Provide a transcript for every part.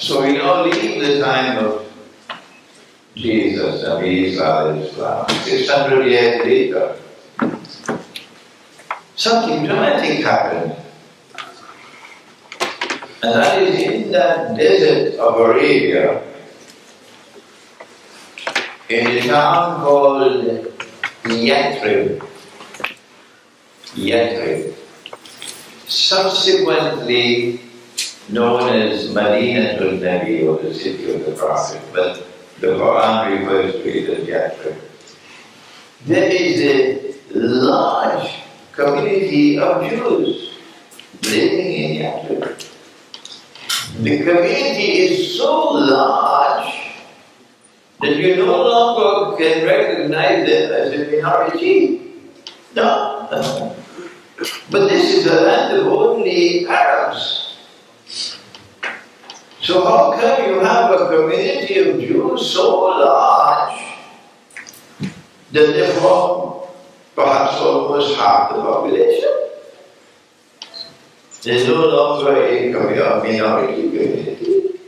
So we now leave the time of Jesus, Nabi Isa, 600 years later. Something dramatic happened. And that is in that desert of Arabia, in a town called Yathrib, subsequently known as Madinatul Nabi, or the city of the Prophet, but the Quran refers to it as Yathrib. There is a large community of Jews living in Yathrib. The community is so large that you no longer can recognize them as a minority. No. But this is the land of only Arabs. So how come you have a community of Jews so large that they form perhaps almost half the population? There's no longer a minority community.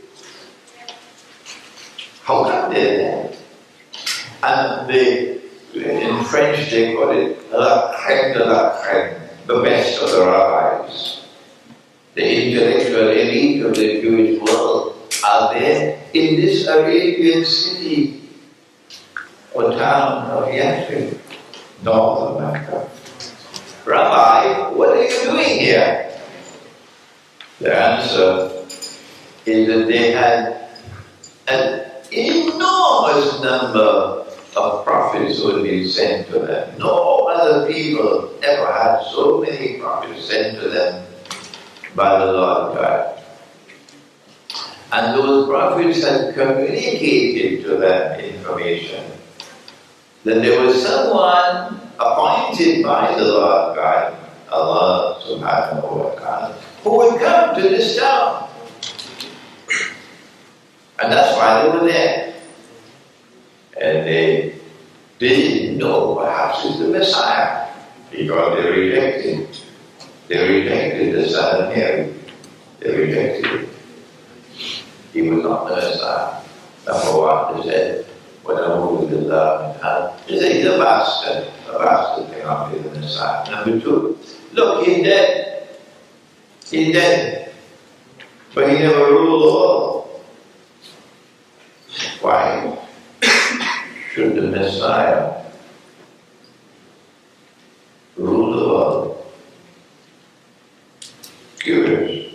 How come they're there? And in French they call it la crème de la crème, the best of the rabbis. The intellectual elite of the Jewish world are there in this Arabian city or town of Yathrib, north of Mecca. Rabbi, what are you doing here? The answer is that they had an enormous number of prophets who had been sent to them. No other people ever had so many prophets sent to them by the Lord God. And those prophets had communicated to them information that there was someone appointed by the Lord God, Allah subhanahu wa ta'ala, who would come to this town. And that's why they were there. And they didn't know perhaps it's the Messiah, because they rejected the Son of Mary. They rejected it. He was not the Messiah. Number one, they said, they said he's a bastard. A bastard cannot be the Messiah. Number two, look, he's dead. He's dead. But he never ruled the world. Why should the Messiah rule the world? Curious.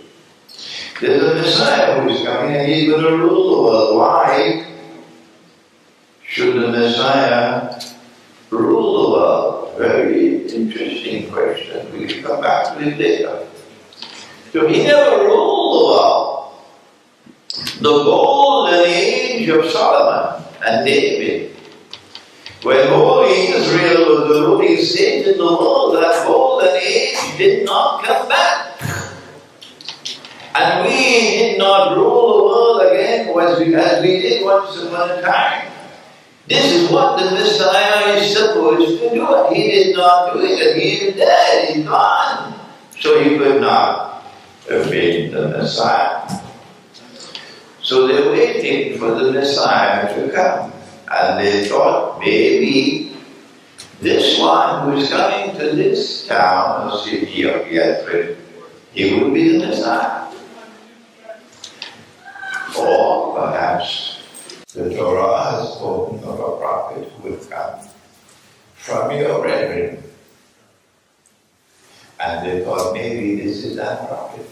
There's a Messiah who is coming and he's going to rule the world. Why should the Messiah rule the world? Very interesting question. We can come back to it later. So he never ruled the world. The golden age of Solomon and David, when holy Israel was the ruling state in the world, that golden age did not come back. And we did not rule the world again as we did once upon a time. This is what the Messiah is supposed to do. He did not do it, and he is dead, he's gone. So he could not have been the Messiah. So they're waiting for the Messiah to come. And they thought maybe this one who is coming to this town or city of Yathrib, he would be the Messiah. Or perhaps the Torah has spoken of a prophet who would come from your brethren. And they thought maybe this is that prophet.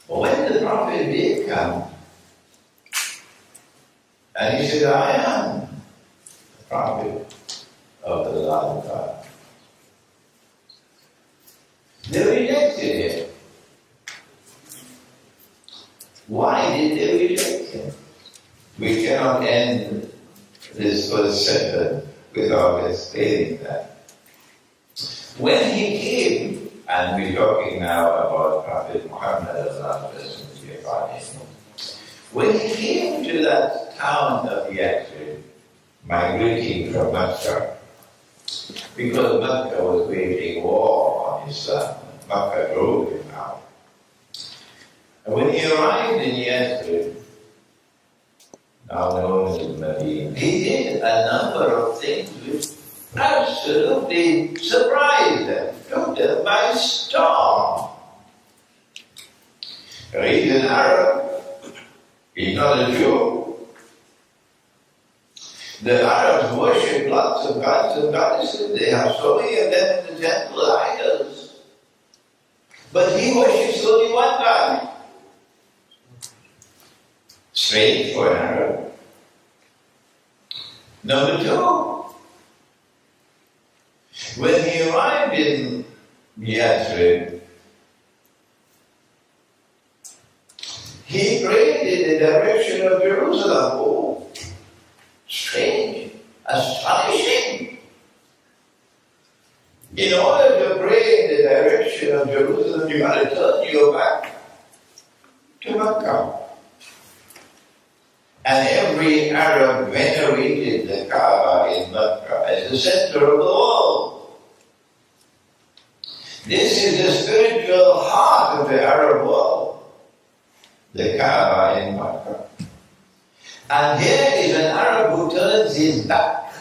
When the prophet did come, and he said, I am the prophet of the Lord God, they rejected him. Why did they reject him? We cannot end this first sentence without explaining that. When he came, and we're talking now about Prophet Muhammad, when he came to that town of Yathrib, migrating from Mecca, because Mecca was waging war on Islam, Makkah drove him out. And when he arrived in Yathrib, now known as Medina, he did a number of things which absolutely surprised them, took them by storm. He's an Arab, he's not a Jew. The Arabs worship lots of gods and goddesses, they have so many of them in the temple, idols. But he worships only one God. Strange for an Arab. Number two, when he arrived in Yathrib, he prayed in the direction of Jerusalem. Oh, strange, astonishing. In order to pray in the direction of Jerusalem, you got to turn your back to Makkah. And every Arab venerated the Kaaba in Makkah as the center of the world. This is the spiritual heart of the Arab world, the Kaaba in Makkah. And here is an Arab who turns his back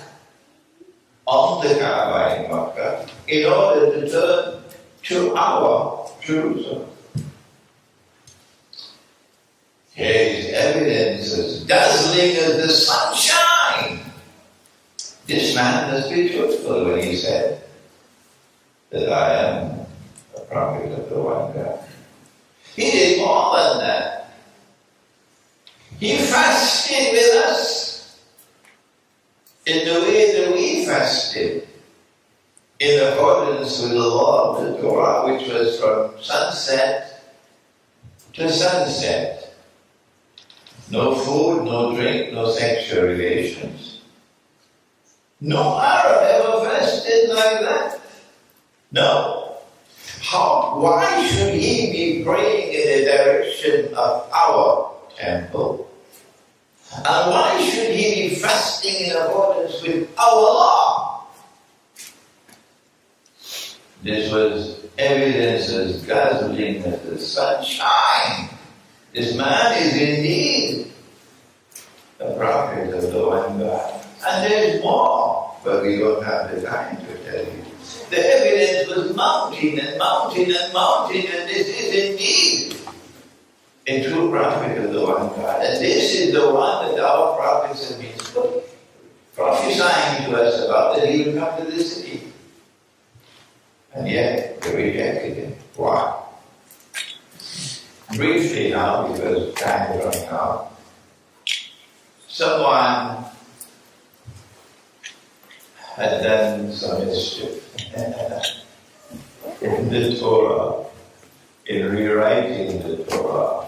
on the Kaaba in Makkah in order to turn to our Jerusalem. Here is evidence as dazzling as the sunshine. This man must be truthful when he said that I am a prophet of the one God. He did more than that. He fasted with us in the way that we fasted, in accordance with the law of the Torah, which was from sunset to sunset. No food, no drink, no sexual relations. No Arab ever fasted like that. No. Why should he be praying in the direction of our temple? And why should he be fasting in accordance with our law? This was evidence as dazzling as the sunshine. This man is indeed a prophet of the one God. And there's more, but we don't have the time to tell you. The evidence was mounting and mounting and mounting, and this is indeed a true prophet of the one God. And this is the one that our prophets have been prophesying to us about, that he will come to this city. And yet, they rejected him. Why? Briefly now, because time is running out, someone had done some mischief in the Torah, in rewriting the Torah,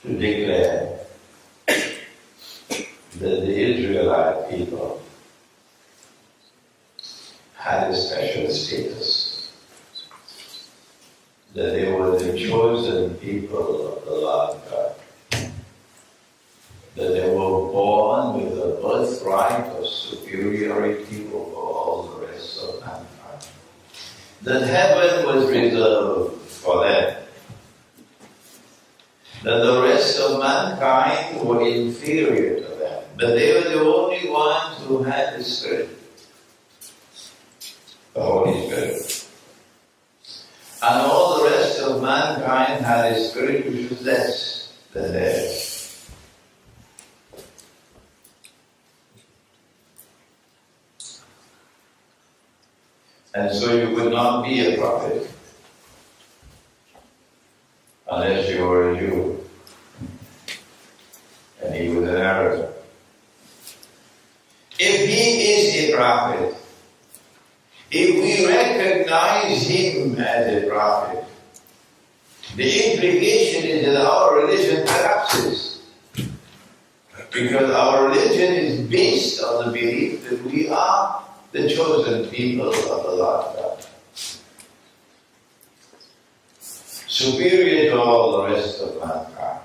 to declare that the Israelite people had a special status, that they were the chosen people of the Lord God, that they were born with a birthright of superiority over all the rest of mankind, that heaven was reserved for them, that the rest of mankind were inferior to them, but they were the only ones who had the Spirit, the Holy Spirit. And all the rest of mankind had a spirit which was less than theirs. And so you could not be a prophet unless you were a Jew. And he was an Arab. If he is a prophet, if we recognize him as a prophet, the implication is that our religion collapses. Because our religion is based on the belief that we are the chosen people of the Lord God, superior to all the rest of mankind.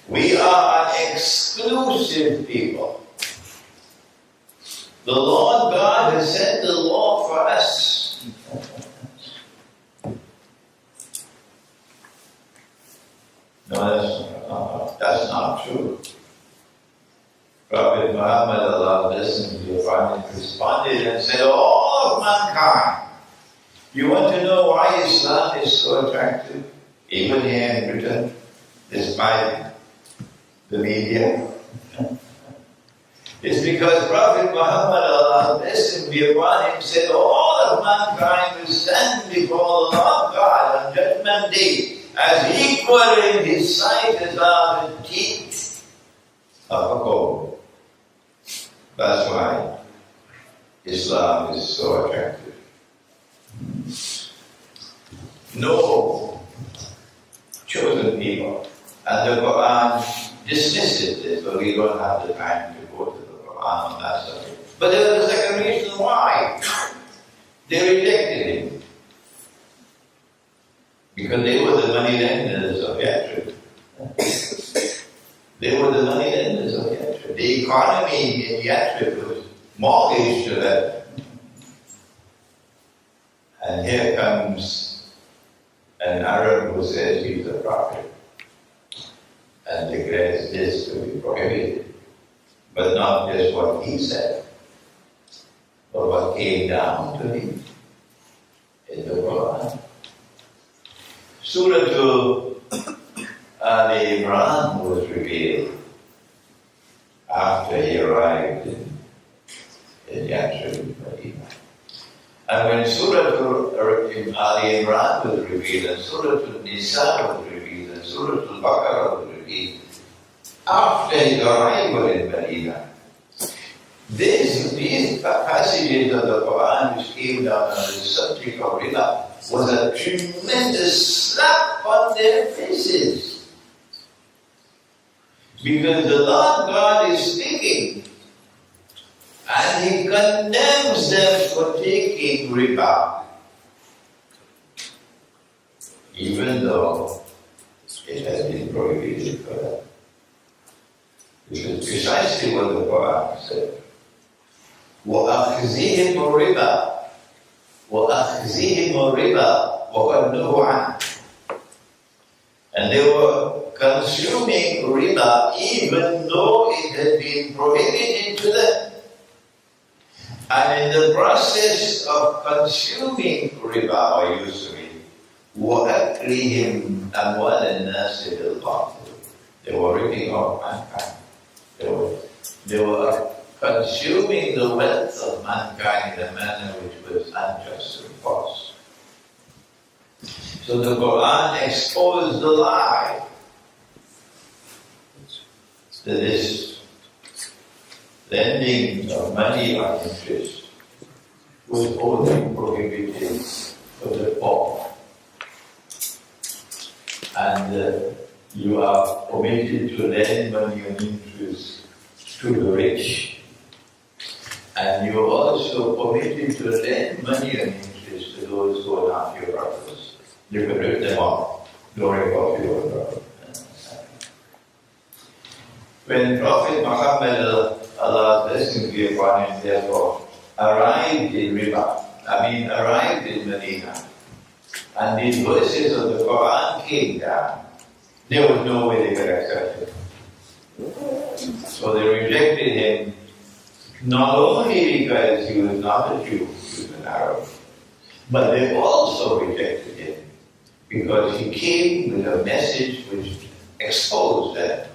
We are an exclusive people. The Lord God has set the law for us. No, that's not true. Prophet Muhammad, Allah bless him, responded and said, all of mankind, you want to know why Islam is so attractive? Even here in Britain, despite the media. It's because Prophet Muhammad, Allah bless him, be upon him, said, all of mankind will stand before the Lord God on Judgment Day as equal in his sight as are the teeth of a comb. That's why Islam is so attractive. No chosen people. And the Quran dismisses this, but we don't have the time to go to the Quran on that subject. But there was a second reason why they rejected him. Because they were the money lenders of Yathrib. They were the money lenders of Yathrib. The economy in Yathrib was mortgaged to them. And here comes an Arab who says he's a prophet and declares this to be prohibited. But not just what he said, but what came down to him in the Quran. Surah Imran was revealed after he arrived in Yathrib, Medina. And when Surah Imran was revealed, and Surah Nisa was revealed, and Surah Al-Baqarah was revealed, after his arrival in Medina, these passages of the Quran which came down on the subject of Riba was a tremendous slap on their faces. Because the Lord God is speaking, and He condemns them for taking riba, even though it has been prohibited for them. This is precisely what the Quran said. وَأَخْزِهِمُ الرِّبَا وَأَخْزِهِمُ الرِّبَا وَقَدْ نُهُوا عَنْهُ. And they were consuming riba even though it had been prohibited to them. And in the process of consuming riba or usury, وَأَكْلِهِمْ أَمْوَالَ النَّاسِ بِالْبَاطِلِ. They were ripping off mankind. They were consuming the wealth of mankind in a manner which was unjust and false. So the Quran exposed the lie that this lending of money on interest was only prohibited for the poor. And you are permitted to lend money on interest to the rich. And you are also permitted to lend money on interest to those who are not your brothers. You can rip them off, don't rip off your brother. When Prophet Muhammad, Allah's blessing be upon him, therefore, arrived in Medina, and these verses of the Quran came down, there was no way they could accept it. So they rejected him, not only because he was not a Jew, he was an Arab, but they also rejected him because he came with a message which exposed them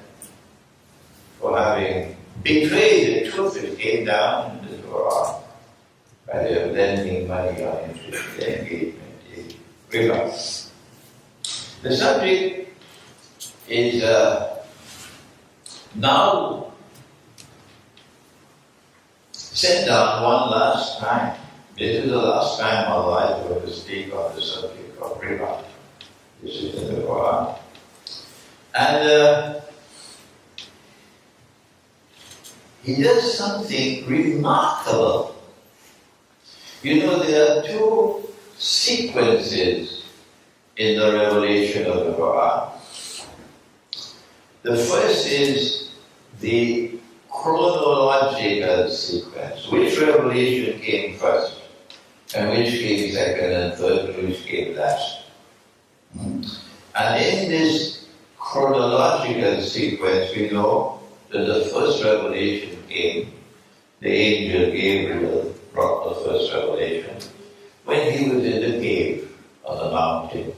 for having betrayed the truth that came down in the Torah by their lending money on interest, their engagement in riba. The subject is now set down one last time. This is the last time Allah is going to speak on the subject of riba. This is in the Quran. And he does something remarkable. You know, there are two sequences in the revelation of the Quran. The first is the chronological sequence. Which revelation came first? And which came second and third, and which came last? And in this chronological sequence, we know that the first revelation came, the angel Gabriel brought the first revelation, when he was in the cave on the mountain.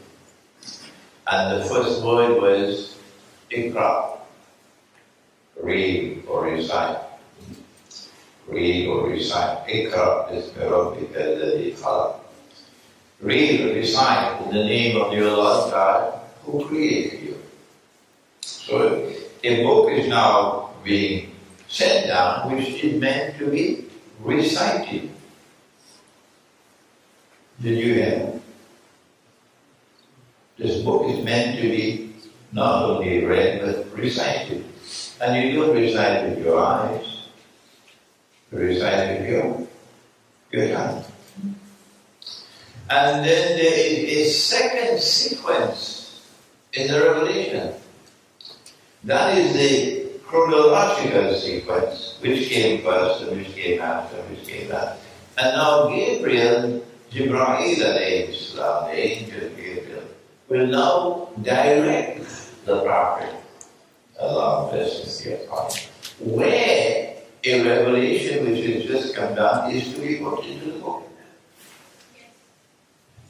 And the first word was Ikra, read or recite. Read or recite. Ikra is Rabbika alladhi khalaq. Read or recite in the name of your Lord God who created you. So a book is now being set down which is meant to be recited. Did you hear? This book is meant to be not only read but recited. And you don't recite with your eyes. You recite with your tongue. And then there is a second sequence in the revelation. That is the chronological sequence, which came first and which came after and which came last. And now Gabriel, Jibreel alayhi salam, the angel Gabriel, will now direct the prophet, Allah bless him, where a revelation which has just come down is to be put into the book.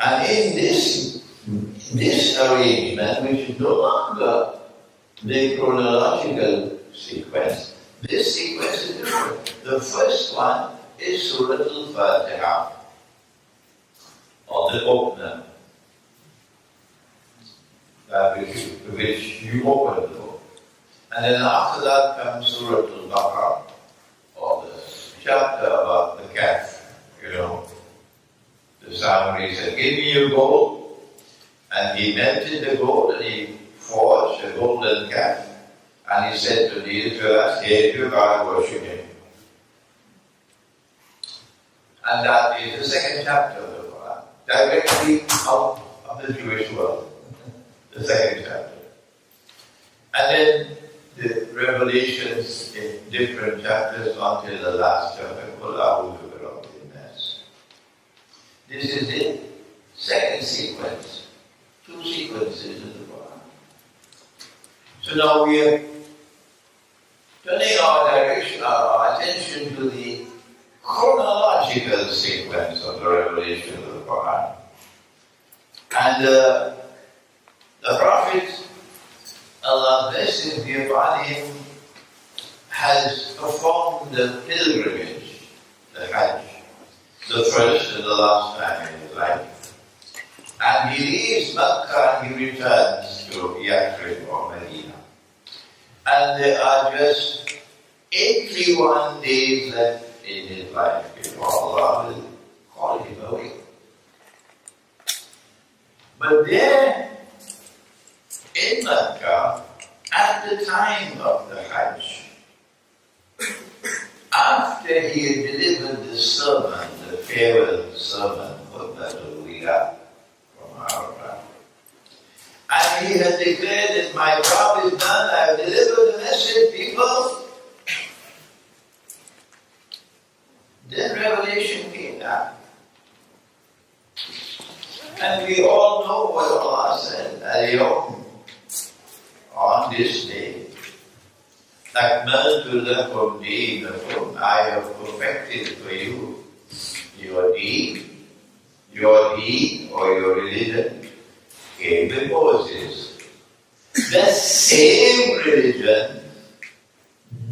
And in this arrangement, which is no longer the chronological sequence, this sequence is different. The first one is Surah Al-Fatiha, or the opener, which you open the book. And then after that comes Surah Al-Baqarah, or the chapter about the calf, The Samari said, give me your gold. And he melted the gold and he forged a golden calf. And he said to the Israelites, here is your God, worship him. And that is the second chapter of the Quran, directly out of the Jewish world. The second chapter. And then the revelations in different chapters until the last chapter. This is the second sequence. Two sequences in the Quran. So now we are turning our attention to the chronological sequence of the revelation of the Quran. And the Prophet, Allah bless him, be upon him, has performed the pilgrimage, the Hajj, the first and the last time in his life. And he leaves Makkah and he returns to Yathrib or Medina. And there are just 81 days left in his life before Allah will call him away. But there, in Makkah, at the time of the Hajj, after he had delivered the sermon, the farewell sermon, Khutbatul Wida from our Prophet, and he had declared that my job is done, I have delivered the message, people. Then revelation came down. And we all know what Allah said, Al-Yawm, on this day, Akmaltu lakum deenakum, I have perfected for you your deen or your religion came with Moses. The same religion,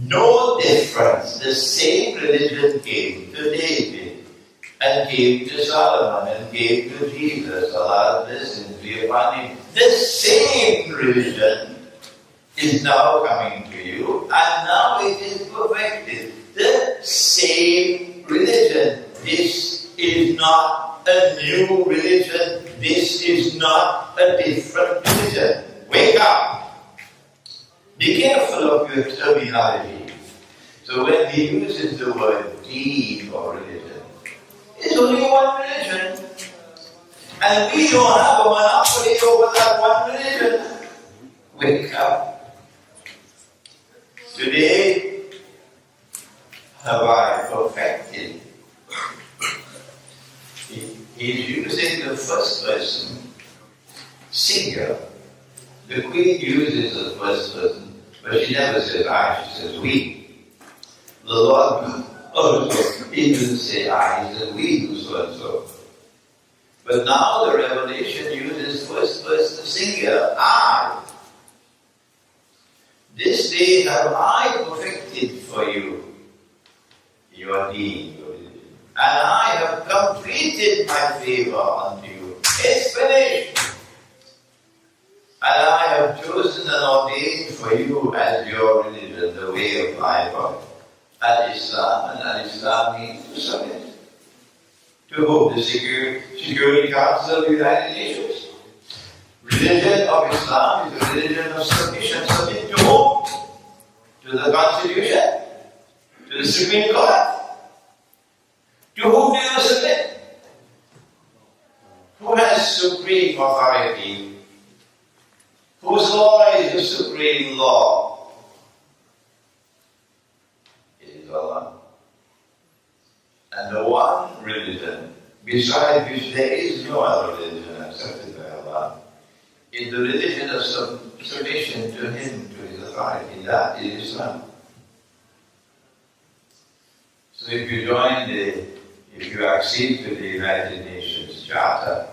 no difference, the same religion came to David and came to Solomon and came to Jesus. Allah blessings be upon him. The same religion is now coming to you, and now it is perfected. The same religion. This is not a new religion. This is not a different religion. Wake up. Be careful of your terminology. So when he uses the word deen or religion, it's only one religion. And we don't have a monopoly over that one religion. Wake up. Today, have I perfected. He's using the first person, singular. The Queen uses the first person, but she never says I, she says we. The Lord also, he doesn't say I, he says we do so and so. But now the revelation uses first person singular, I. This day have I perfected for you your deed, your religion. And I have completed my favor unto you. It's finished. And I have chosen and ordained for you as your religion, the way of life of Al-Islam. And Al-Islam means to submit. To whom? The Security Council of the United Nations. Religion of Islam is a religion of submission. Submit to whom? To the Constitution? To the Supreme Court? To whom do you submit? Who has supreme authority? Whose law is the supreme law? It is Allah. And the one religion, beside which there is no other religion accepted by Allah, is the religion of submission to Him, to His authority. That is Islam. So if you accede to the United Nations Charter,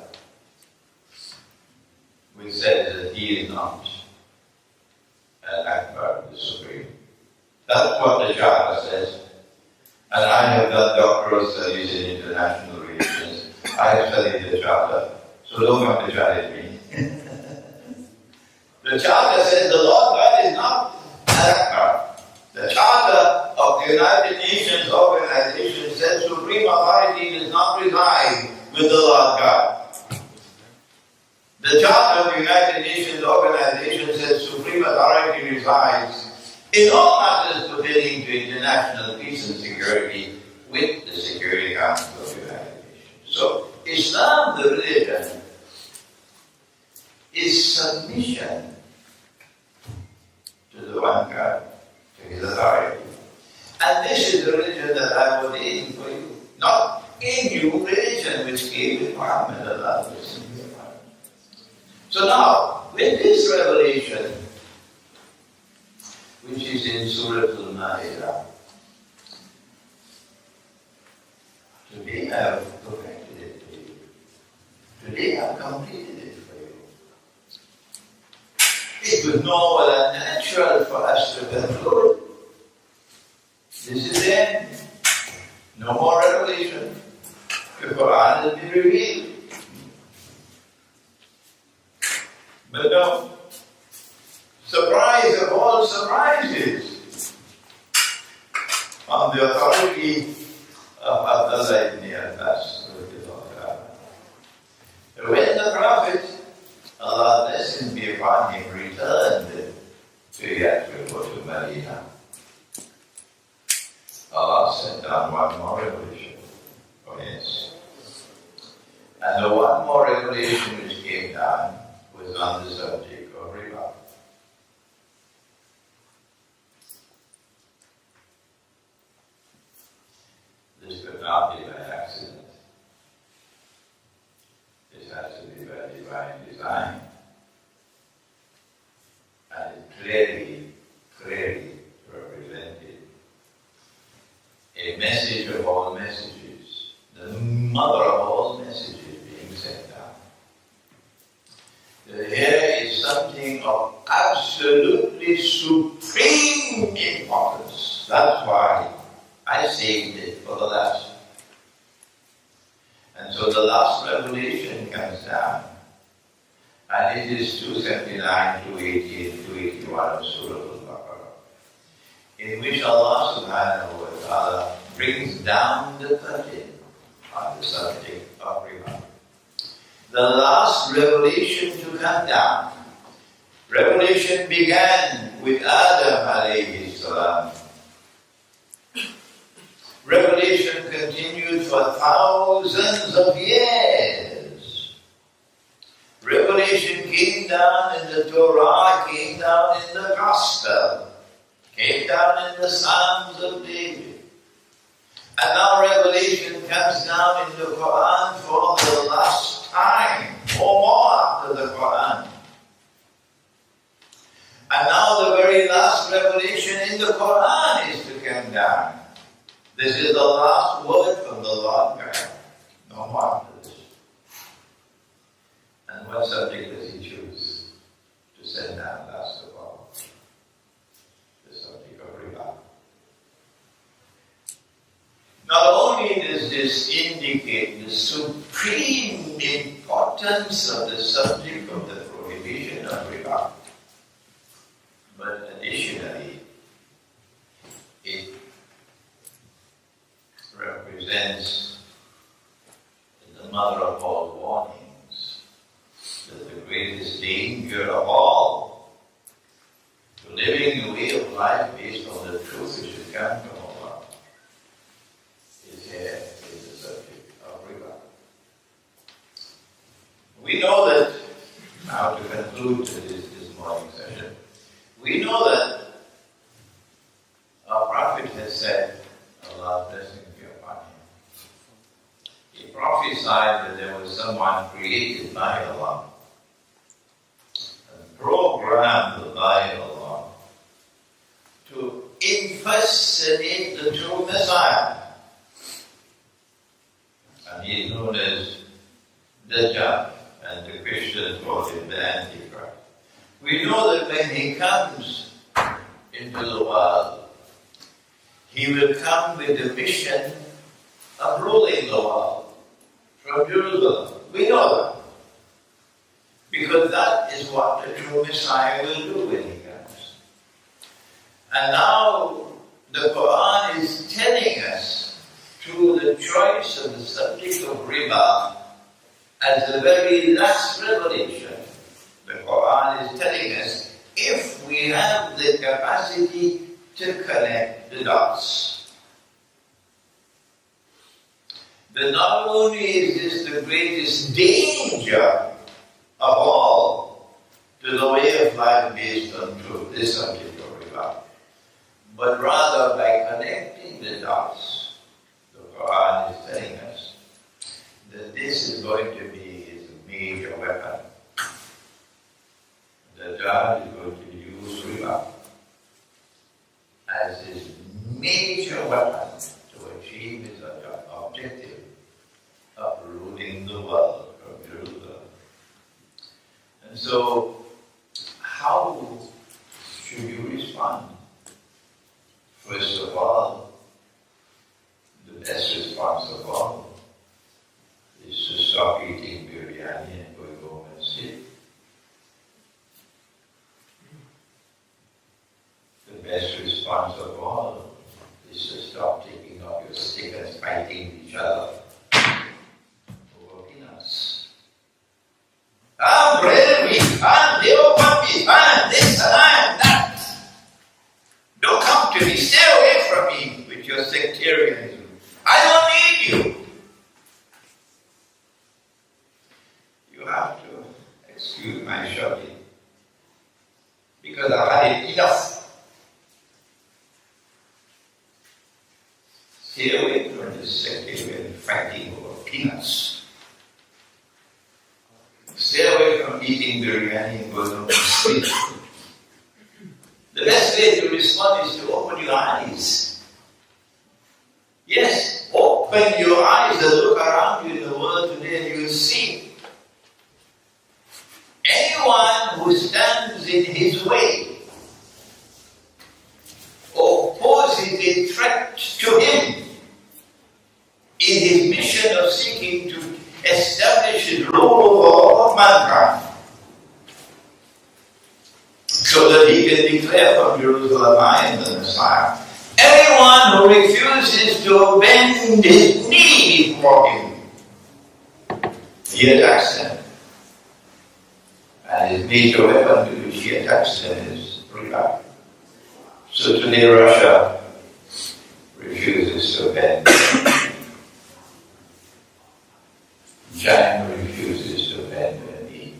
which says that He is not Akbar, the Supreme. That's what the Charter says. And I have done doctoral studies in international relations. I have studied the Charter, so don't come to challenge me. The Charter says the Lord God is not Akbar. The Charter of the United Nations Organization says supreme authority does not reside with the Lord God. The Charter of the United Nations Organization says supreme authority resides in all matters pertaining to international peace and security with the Security Council of the United Nations. So, Islam, the religion, is submission to the one God, to His authority. And this is the religion that I have ordained for you. Not a new religion which came with Muhammad. So now, with this revelation, which is in Surah Al-Ma'idah, today I have perfected it for you. Today I have completed it for you. It was normal and natural for us to conclude. This is it. No more revelation. The Quran has been revealed. But no. Surprise of all surprises. On the authority of Abdullah ibn Abbas. When the Prophet, Allah bless him be upon him, returned to Yathrib, to Medina, Allah sent down one more revelation for his. And the one more revelation which came down was on the subject of Riba. This could not be by accident. This has to be by divine design. And it clearly represented a message of all messages, the mother of all messages being sent down. Here is something of absolutely supreme importance. That's why I saved it for the last. And so the last revelation comes down. And it is 279, 280, 281 of Surah Al-Baqarah, in which Allah subhanahu wa ta'ala brings down the curtain on the subject of Riba. The last revelation to come down. Revelation began with Adam alayhi salam. Revelation continued for thousands of years. Revelation came down in the Torah, came down in the Gospel, came down in the Psalms of David. And now revelation comes down in the Quran for the last time, or more after the Quran. And now the very last revelation in the Quran is to come down. This is the last word from the Lord God. No more after this. And what subject does he choose to send down last of all? The subject of Riba. Not only does this indicate the supreme importance of the subject of the prohibition of Riba, but additionally, it represents the mother of all warnings, that the greatest danger of all to living the way of life based on the truth which has come from Allah is here in the subject of Riba. We know that, now to conclude this morning session, we know that our Prophet has said, Allah's blessing be upon him. He prophesied that there was someone created by Allah and programmed by Allah to impersonate the true Messiah. And he is known as Dajjal, and the Christians call him the Antichrist. We know that when he comes into the world, he will come with the mission of ruling the world from Jerusalem. We know that. Because that is what the true Messiah will do when he comes. And now the Quran is telling us, through the choice of the subject of Riba as the very last revelation, the Quran is telling us, if we have the capacity to connect the dots, then not only is this the greatest danger of all to the way of life based on truth, this subject of Riba, but rather by connecting the dots, the Quran is telling us that this is going to be his major weapon. The judge is going to use Riba as his major weapon to achieve his objective of ruling the world from Jerusalem. And so, how should you respond? First of all, the best response of all is to stop eating biryani and go home and sleep. The best response of all is to stop taking up your stick and fighting each other over peanuts. Bread and meat, they open me, this and that. Don't come to me, stay away from me with your sectarianism. I don't need you. You have to excuse my shouting because I've had it enough. Stay away from this sectarian fighting over peanuts. Stay away from eating biryani and going to sleep. The best way to respond is to open your eyes. Yes, open your eyes and look around you in the world today and you will see anyone who stands in his way or poses a threat to him in his mission of seeking to establish his rule over all of mankind, so that he can declare from Jerusalem, I am the Messiah. Anyone who refuses to bend his knee before him, he attacks them. And his major weapon to which he attacks them is Riba. So today Russia refuses to bend. China refuses to bend her knee.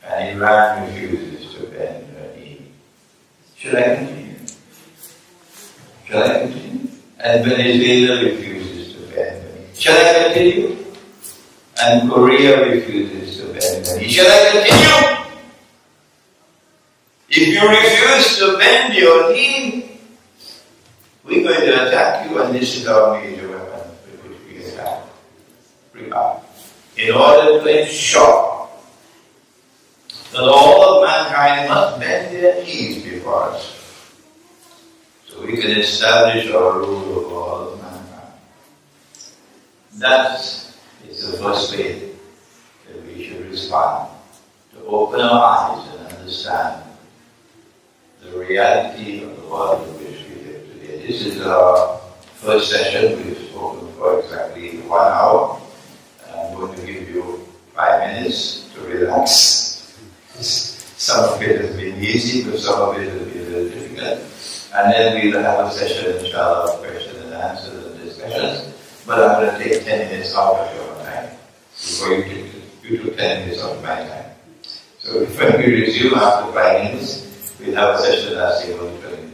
And Iran refuses to bend her knee. Should I continue? Shall I continue? and Venezuela refuses to bend the knee. Shall I continue? And Korea refuses to bend the knee. Shall I continue? If you refuse to bend your knee, we're going to attack you, and this is our major weapon with which we attack. Riba. In order to ensure that all of mankind must bend their knees before us, so we can establish our rule over all of mankind. That is the first way that we should respond, to open our eyes and understand the reality of the world in which we live today. This is our first session. We've spoken for exactly 1 hour. I'm going to give you 5 minutes to relax. Some of it has been easy, but some of it has been a little difficult. And then we'll have a session, inshallah, of questions and answers and discussions. But I'm going to take 10 minutes out of your time. Before you took 10 minutes of my time. So when we resume after 5 minutes, we'll have a session lasting only 20 minutes.